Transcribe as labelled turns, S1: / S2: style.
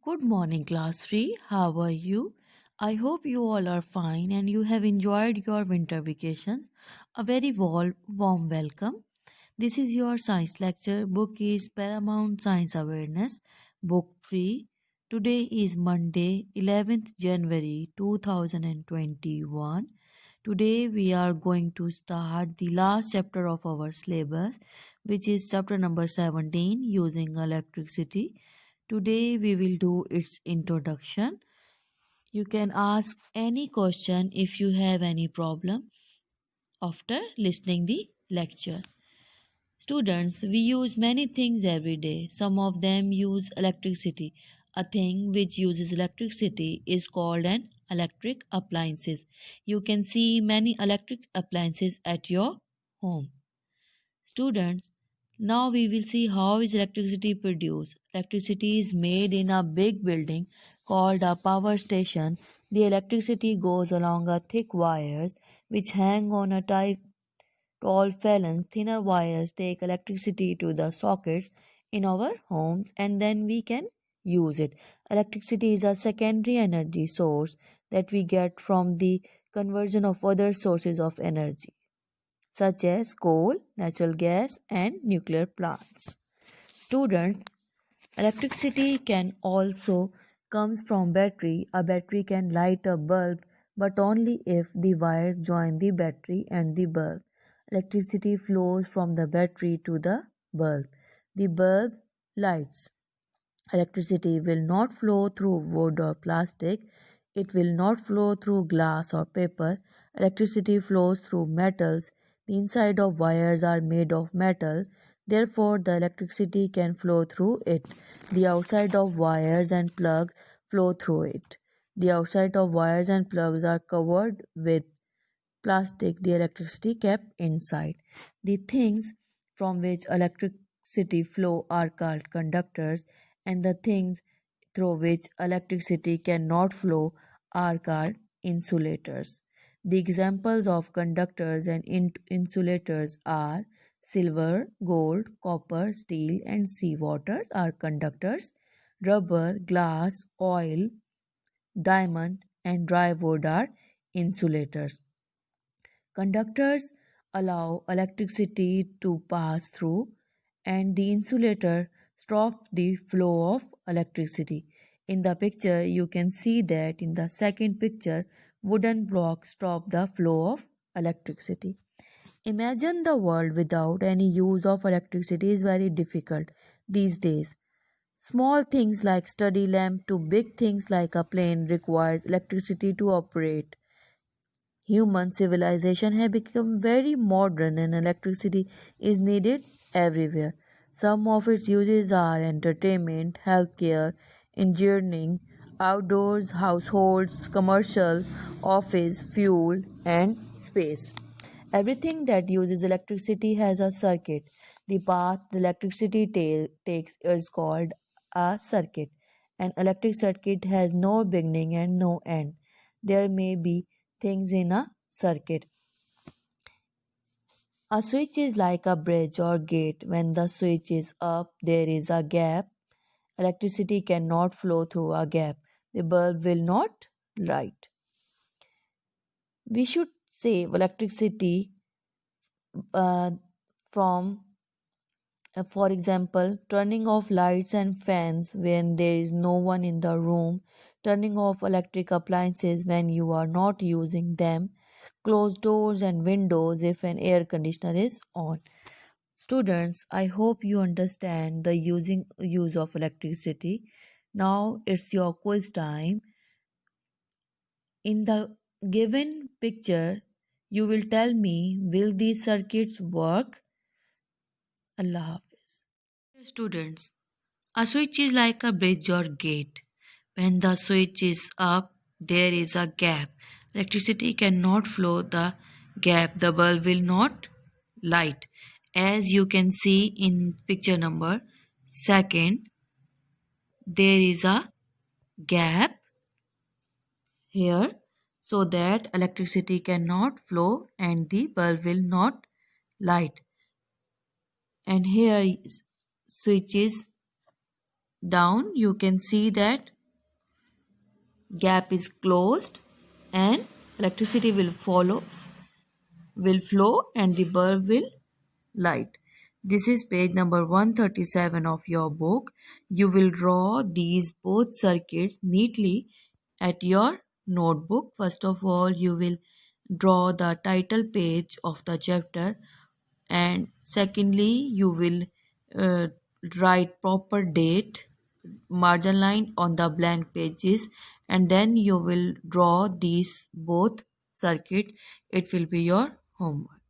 S1: Good morning, class 3. How are you? I hope you all are fine and you have enjoyed your winter vacations. A very warm welcome. This is your science lecture. Book is Paramount Science Awareness, Book 3. Today is Monday, 11th January 2021. Today we are going to start the last chapter of our syllabus, which is chapter number 17, Using Electricity. Today we will do its introduction. You can ask any question if you have any problem after listening the lecture. Students, we use many things every day. Some of them use electricity. A thing which uses electricity is called an electric appliances. You can see many electric appliances at your home. Students, now we will see how is electricity produced. Electricity is made in a big building called a power station. The electricity goes along a thick wires which hang on a tall phalanx. Thinner wires take electricity to the sockets in our homes and then we can use it. Electricity is a secondary energy source that we get from the conversion of other sources of energy such as coal, natural gas, and nuclear plants. Students, electricity can also comes from battery. A battery can light a bulb, but only if the wires join the battery and the bulb. Electricity flows from the battery to the bulb. The bulb lights. Electricity will not flow through wood or plastic. It will not flow through glass or paper. Electricity flows through metals. The inside of wires are made of metal. Therefore, the electricity can flow through it. The outside of wires and plugs flow through it. The outside of wires and plugs are covered with plastic, the electricity kept inside. The things from which electricity flow are called conductors, and the things through which electricity cannot flow are called insulators. The examples of conductors and insulators are silver, gold, copper, steel, and seawater are conductors. Rubber, glass, oil, diamond, and dry wood are insulators. Conductors allow electricity to pass through, and the insulator stops the flow of electricity. In the picture, you can see that in the second picture, wooden blocks stop the flow of electricity. Imagine the world without any use of electricity is very difficult these days. Small things like study lamp to big things like a plane requires electricity to operate. Human civilization has become very modern and electricity is needed everywhere. Some of its uses are entertainment, healthcare, engineering, outdoors, households, commercial, office, fuel, and space. Everything that uses electricity has a circuit. The path the electricity takes is called a circuit. An electric circuit has no beginning and no end. There may be things in a circuit. A switch is like a bridge or gate. When the switch is up, there is a gap. Electricity cannot flow through a gap. The bulb will not light. We should save electricity uh, from, for example, turning off lights and fans when there is no one in the room, turning off electric appliances when you are not using them, close doors and windows if an air conditioner is on. Students, I hope you understand the use of electricity. Now it's your quiz time. In the given picture, you will tell me will these circuits work? Allah Hafiz. Students, a switch is like a bridge or gate. When the switch is up, there is a gap. Electricity cannot flow the gap. The bulb will not light. As you can see in picture number second, there is a gap here so that electricity cannot flow and the bulb will not light. And here switch is down, you can see that gap is closed and electricity will flow and the bulb will light. This is page number 137 of your book. You will draw these both circuits neatly at your notebook. First of all, you will draw the title page of the chapter, and secondly you will uh, write proper date margin line on the blank pages, and then you will draw these both circuit. It will be your homework.